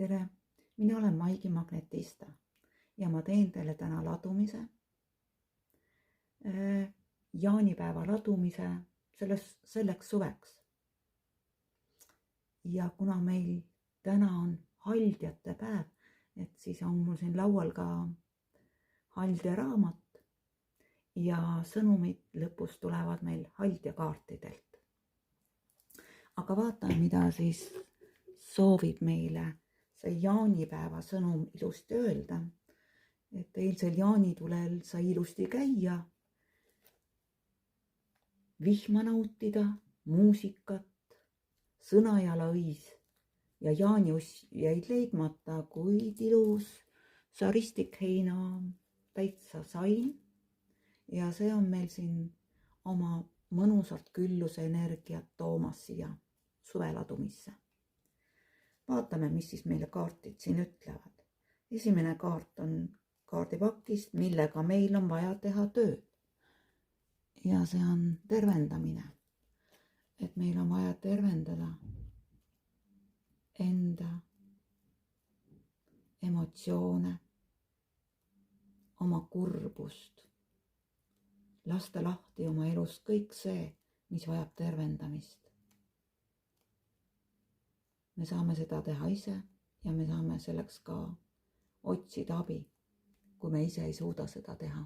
tere, mina olen Maigi Magnetista ja ma teen teile täna ladumise, jaanipäeva ladumise selleks suveks. Ja kuna meil täna on haldjate päev, et siis on mul siin laual ka haldja raamat ja sõnumid lõpus tulevad meil haldja kaartidelt. Aga vaatame, mida siis soovib meile see jaanipäeva sõnum ilusti öelda, et eilsel jaanitulel sai ilusti käia, vihma nautida, muusikat, sõnajala õis ja jaaniuss jäid leidmata, kuid ilus saristikheina täitsa sain ja see on meil siin oma mõnusalt külluse energiat toomas siia suveladumisse. Vaatame, mis siis meile kaardid siin ütlevad. Esimene kaart on kaardipakist, millega meil on vaja teha tööd. Ja see on tervendamine. Et meil on vaja tervendada enda emotsioone, oma kurbust. Lasta lahti oma elus kõik see, mis vajab tervendamist. Me saame seda teha ise ja me saame selleks ka otsida abi, kui me ise ei suuda seda teha.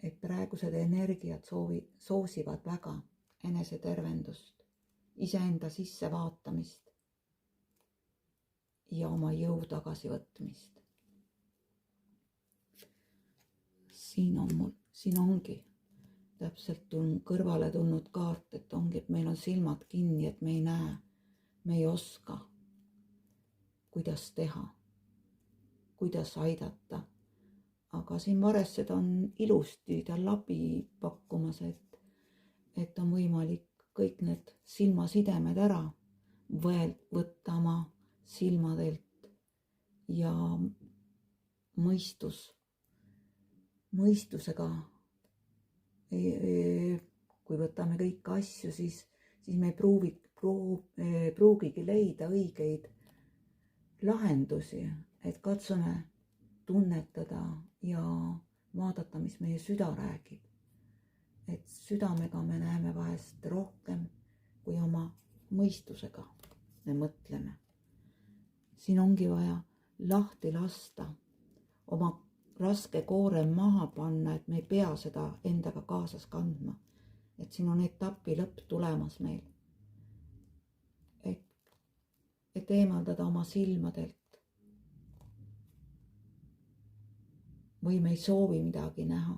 Et praegused energiat soosivad väga enesetervendust, iseenda sisse vaatamist ja oma jõu tagasivõtmist. Siin ongi täpselt kõrvale tulnud kaart, et ongi, et meil on silmad kinni, et me ei näe, me ei oska, kuidas teha, kuidas aidata. Aga siin varessed on ilusti tal abi pakkumas, et on võimalik kõik need silmasidemed ära võtta oma silmadelt ja mõistusega. Kui võtame kõiki asju, siis me ei pruugigi leida õigeid lahendusi, et katsume tunnetada ja vaadata, mis meie süda räägib. Et südamega me näeme vahest rohkem kui oma mõistusega me mõtleme. Siin ongi vaja lahti lasta, oma raske koorem maha panna, et me ei pea seda endaga kaasas kandma. Et siin on etapi lõpp tulemas meil. Et eemaldada oma silmadelt. Või me ei soovi midagi näha.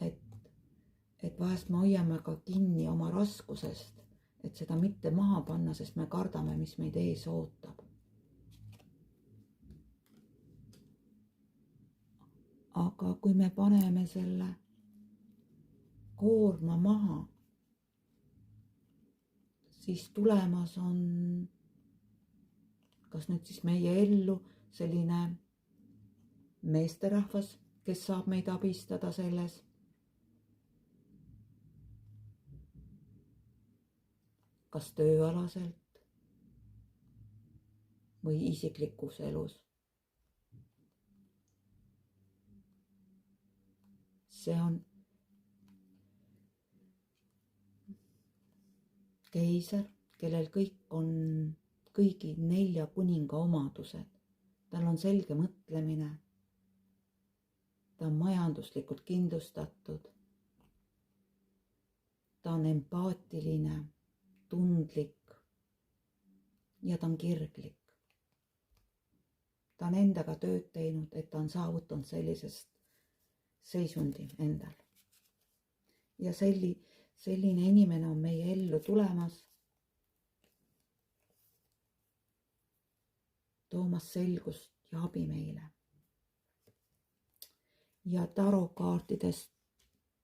Et vahest me hoiame ka kinni oma raskusest, et seda mitte maha panna, sest me kardame, mis meid ees ootab. Aga kui me paneme selle koorma maha, siis tulemas on kas nüüd siis meie ellu selline meesterahvas, kes saab meid abistada selles. Kas tööalaselt või isiklikus elus. See on keiser, kellel kõik on kõigi 4 kuninga omadused. Tal on selge mõtlemine. Ta on majanduslikult kindlustatud. Ta on empaatiline, tundlik ja ta on kirglik. Ta on endaga tööd teinud, et ta on saavutanud sellisest seisundi endal. Ja selline inimene on meie ellu tulemas, toomas selgust ja abi meile. Ja tarokaartidest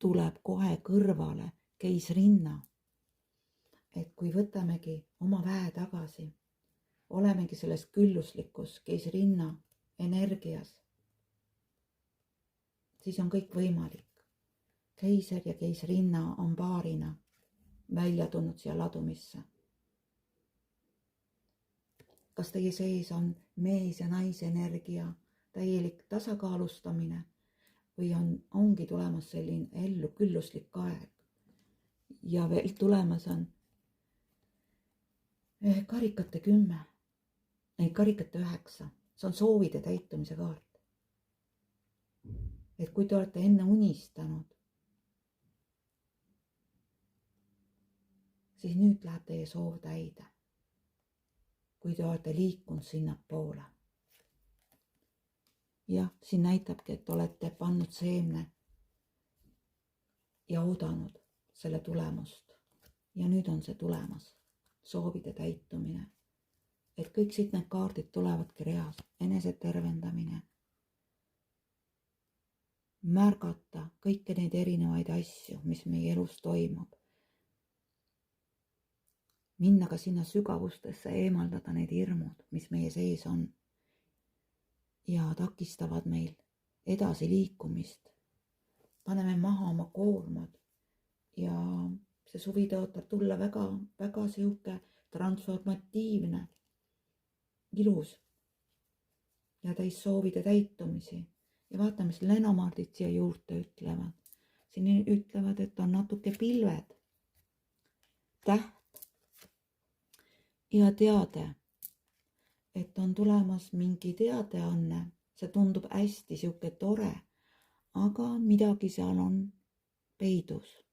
tuleb kohe kõrvale keisrinna. Et kui võtamegi oma väe tagasi, olemegi selles külluslikus keisrinna energias, siis on kõik võimalik. Keiser ja keisrinna on paarina välja tulnud siia ladumisse. kas teie sees on mees ja naise energia täielik tasakaalustamine või ongi tulemas selline ellu külluslik aeg. Ja veel tulemas on karikate 10, karikate 9, see on soovide täitumise kaart. Et kui te olete enne unistanud, siis nüüd läheb teie soov täide. Kui te olete liikunud sinnapoole. Jah, siin näitabki, et olete pannud seemne ja oodanud selle tulemust. Ja nüüd on see tulemas, soovide täitumine. Et kõik siit need kaardid tulevadki reas, enesetervendamine. Märgata kõiki neid erinevaid asju, mis meie elus toimub. Minna ka sinna sügavustesse, eemaldada need hirmud, mis meie sees on. Ja takistavad meil edasi liikumist. Paneme maha oma koormad ja see suvi tõotab tulla väga, väga sihuke transformatiivne, ilus ja täis soovide täitumisi. Ja vaatame, mis lenomardid siia juurde ütlevad. Siin ütlevad, et on natuke pilved, täht ja teade, et on tulemas mingi teadeanne. See tundub hästi sihuke tore, aga midagi seal on peidus.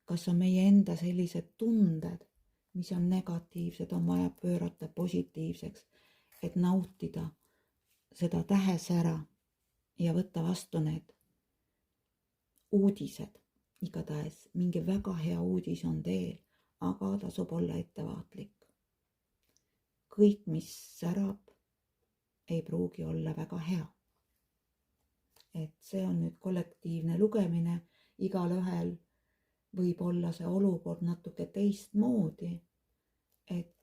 Kas on meie enda sellised tunded, mis on negatiivsed, on vaja pöörata positiivseks, et nautida seda tähesära ja võtta vastu need uudised. Igatahes mingi väga hea uudis on teel, aga tasub olla ettevaatlik. Kõik, mis särab, ei pruugi olla väga hea. Et see on nüüd kollektiivne lugemine, igalühel võib olla see olukord natuke teistmoodi, et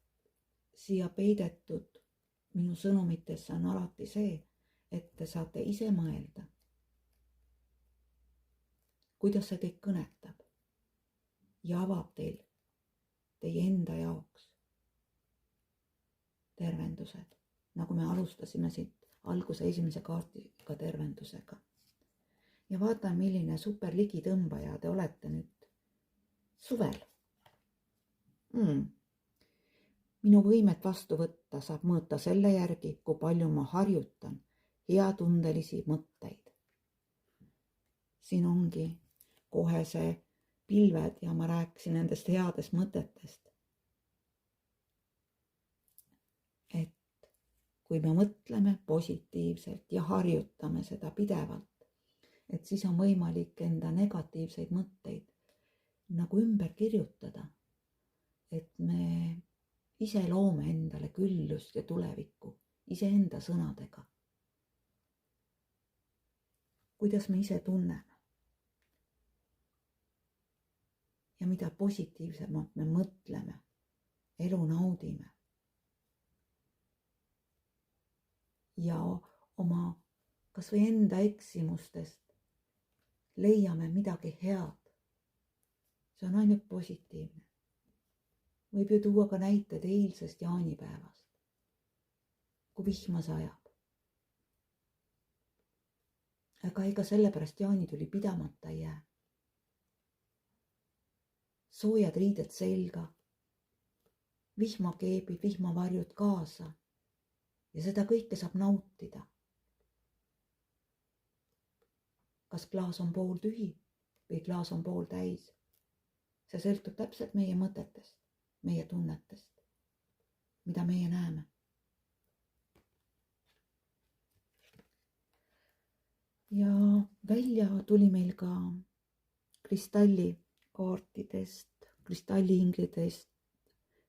siia peidetud minu sõnumitesse on alati see, et te saate ise mõelda, kuidas see teid kõnetab ja avab teie enda jaoks tervendused, nagu me alustasime siit alguse esimese kaardiga tervendusega. Ja vaatame, milline super ligitõmbaja te olete nüüd suvel. Minu võimet vastu võtta saab mõõta selle järgi, kui palju ma harjutan heatundelisi mõtteid. Siin ongi kohe see pilved ja ma rääkisin nendest headest mõtetest. Et kui me mõtleme positiivselt ja harjutame seda pidevalt, et siis on võimalik enda negatiivseid mõtteid nagu ümber kirjutada, et me ise loome endale küllust ja tulevikku iseenda sõnadega. Kuidas me ise tunneme ja mida positiivsemalt me mõtleme, elu naudime ja oma kas või enda eksimustest leiame midagi head. See on ainult positiivne. Võib ju tuua ka näited eilsest jaanipäevast, kui vihma sajab. Aga ega sellepärast jaani tuli pidamata ei jää. Soojad riided selga, vihmakeebid, vihmavarjud kaasa ja seda kõike saab nautida. Kas klaas on pool tühi või klaas on pool täis? See sõltub täpselt meie mõtetest, meie tunnetest, mida meie näeme. Ja välja tuli meil ka kristallikaartidest, kristalliinglidest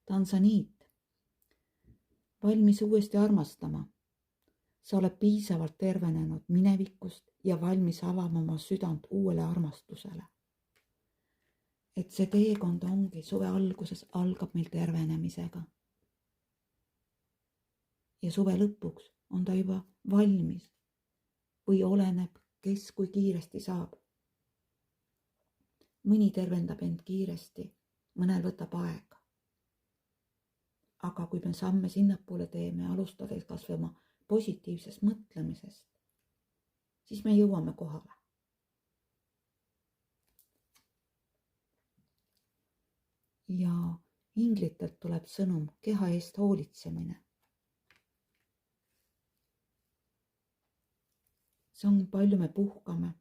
Tansaniit. Valmis uuesti armastama. Sa oled piisavalt tervenenud minevikust ja valmis avama oma südant uuele armastusele. Et see teekond ongi suve alguses algab meil tervenemisega. Ja suve lõpuks on ta juba valmis või oleneb, kes kui kiiresti saab. Mõni tervendab end kiiresti, mõnel võtab aega. aga kui me samme sinnapoole teeme, alustades kas või oma positiivsest mõtlemisest, siis me jõuame kohale. Ja inglitelt tuleb sõnum keha eest hoolitsemine. See on palju me puhkame.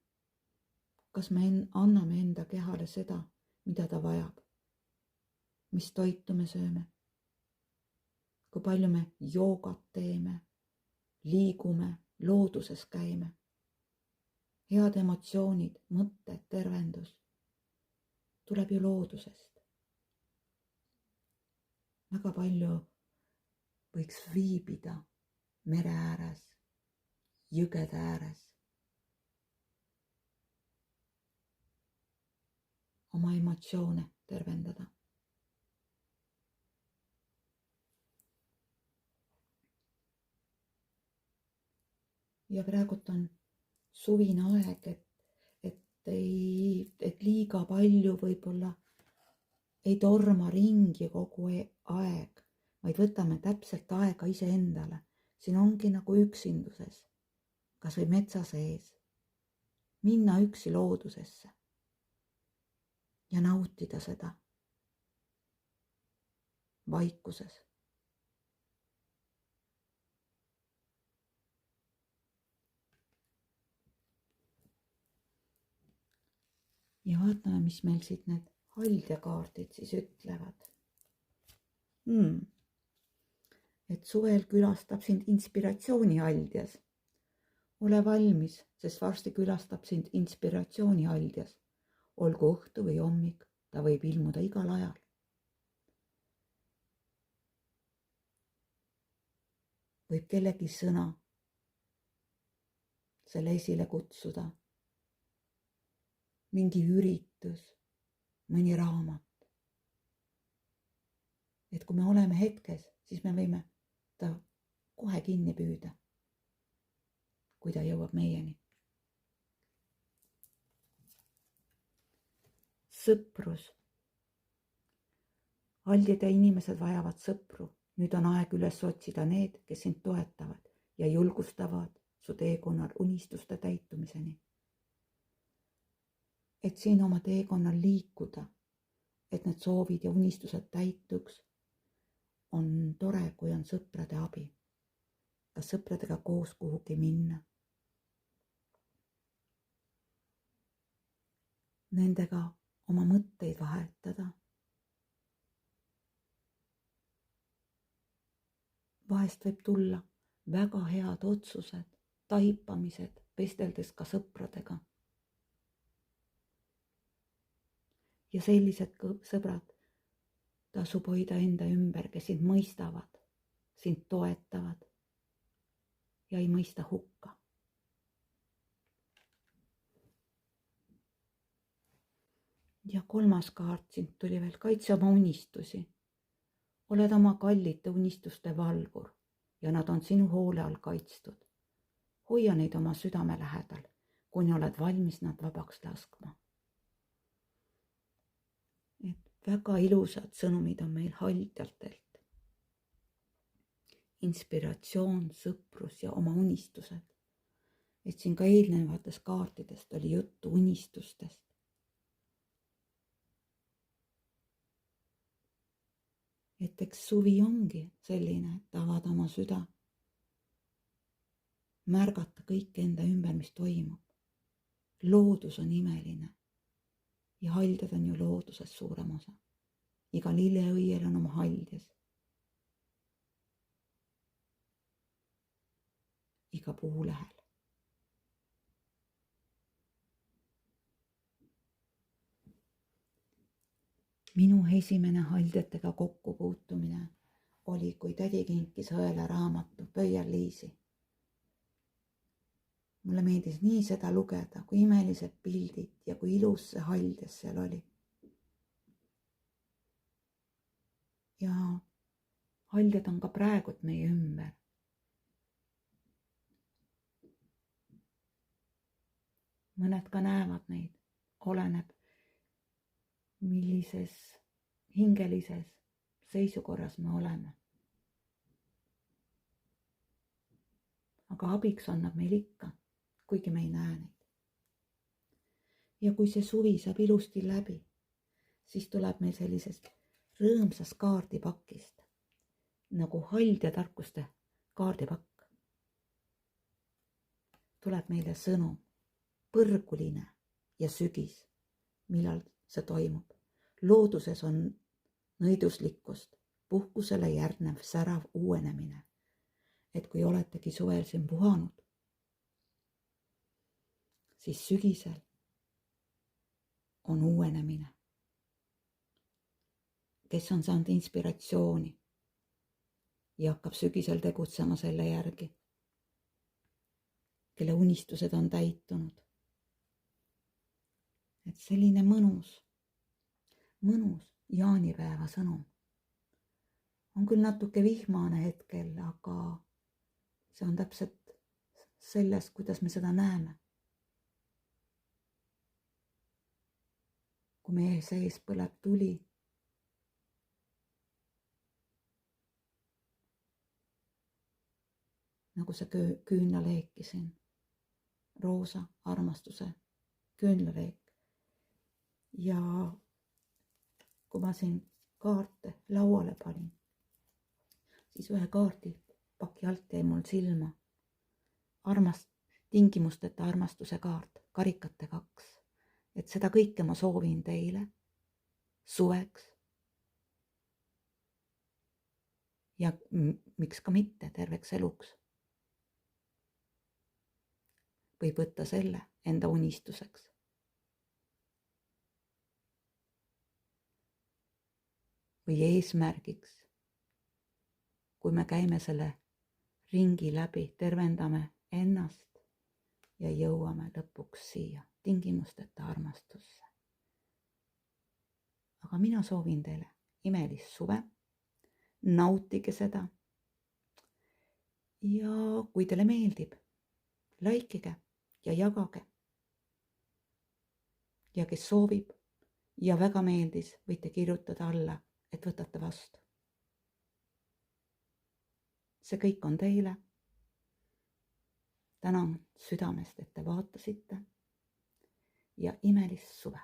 Kas me anname enda kehale seda, mida ta vajab? Mis toitu me sööme? Kui palju me joogat teeme, liigume, looduses käime? Head emotsioonid, mõtted, tervendus tuleb ju loodusest. Väga palju võiks viibida mere ääres, jõgede ääres. Oma emotsioone tervendada. Ja praegult on suvine aeg, et liiga palju võib-olla ei torma ringi kogu aeg, vaid võtame täpselt aega iseendale. Siin ongi nagu üksinduses, kas või metsa sees, minna üksi loodusesse ja nautida seda vaikuses. Ja vaatame, mis meil siit need haldjakaardid siis ütlevad. Et suvel külastab sind inspiratsioonihaldjas. Ole valmis, sest varsti külastab sind inspiratsioonihaldjas. Olgu õhtu või hommik, ta võib ilmuda igal ajal. Võib kellegi sõna selle esile kutsuda. Mingi üritus, mõni raamat. Et kui me oleme hetkes, siis me võime ta kohe kinni püüda, kui ta jõuab meieni. Sõprus. Haldjad ja inimesed vajavad sõpru. Nüüd on aeg üles otsida need, kes sind toetavad ja julgustavad su teekonnal unistuste täitumiseni. Et siin oma teekonnal liikuda, et need soovid ja unistused täituks, on tore, kui on sõprade abi. Kas sõpradega koos kuhugi minna. Nendega oma mõtteid vahetada. Vahest võib tulla väga head otsused, taipamised, vesteldes ka sõpradega. Ja sellised sõbrad tasub hoida enda ümber, kes sind mõistavad, sind toetavad ja ei mõista hukka. Ja 3. kaart sind tuli veel, kaitse oma unistusi. Oled oma kallite unistuste valvur ja nad on sinu hoole all kaitstud. Hoia neid oma südame lähedal, kuni oled valmis nad vabaks laskma. Väga ilusad sõnumid on meil haldjatelt. Inspiratsioon, sõprus ja oma unistused. Et siin ka eelnevatest kaartidest oli juttu unistustest. Et eks suvi ongi selline, et avada oma süda. Märgata kõik enda ümber, mis toimub. Loodus on imeline. Ja haldjad on ju looduses suurem osa. Iga lilleõiel on oma haldjas. Iga puulehel. Minu esimene haldjatega kokkupuutumine oli, kui tädi kinkis õele raamatu Pöial-Liisi. Mulle meeldis nii seda lugeda, kui imelised pildid ja kui ilus see haldjas seal oli. Ja haldjad on ka praegult meie ümber. Mõned ka näevad neid, oleneb millises hingelises seisukorras me oleme. aga abiks annab meil ikka, kuigi me ei näe neid. Ja kui see suvi saab ilusti läbi, siis tuleb meil sellisest rõõmsast kaardipakist nagu hald ja tarkuste kaardipakk. Tuleb meile sõnum, põrguline ja sügis, millal see toimub. Looduses on nõiduslikkust, puhkusele järgnev särav uuenemine. Et kui oletegi suvel siin puhanud, siis sügisel on uuenemine. Kes on saanud inspiratsiooni ja hakkab sügisel tegutsema selle järgi, kelle unistused on täitunud. Et selline mõnus jaanipäeva sõnum. On küll natuke vihmane hetkel, aga see on täpselt sellest, kuidas me seda näeme. Kui meie sees põleb tuli, nagu see küünlaleeki siin, roosa armastuse küünlaleek. Ja kui ma siin kaarte lauale panin, siis ühe kaardipaki alt jäi mul silma tingimusteta armastuse kaart, karikate 2. Et seda kõike ma soovin teile suveks. Ja miks ka mitte terveks eluks. Võib võtta selle enda unistuseks. Või eesmärgiks, kui me käime selle ringi läbi, tervendame ennast ja jõuame lõpuks siia tingimusteta armastusse. Aga mina soovin teile imelist suve, nautige seda ja kui teile meeldib, laikige ja jagage. Ja kes soovib ja väga meeldis, võite kirjutada alla, et võtate vastu. See kõik on teile. Tänan südamest, et te vaatasite ja imelist suve.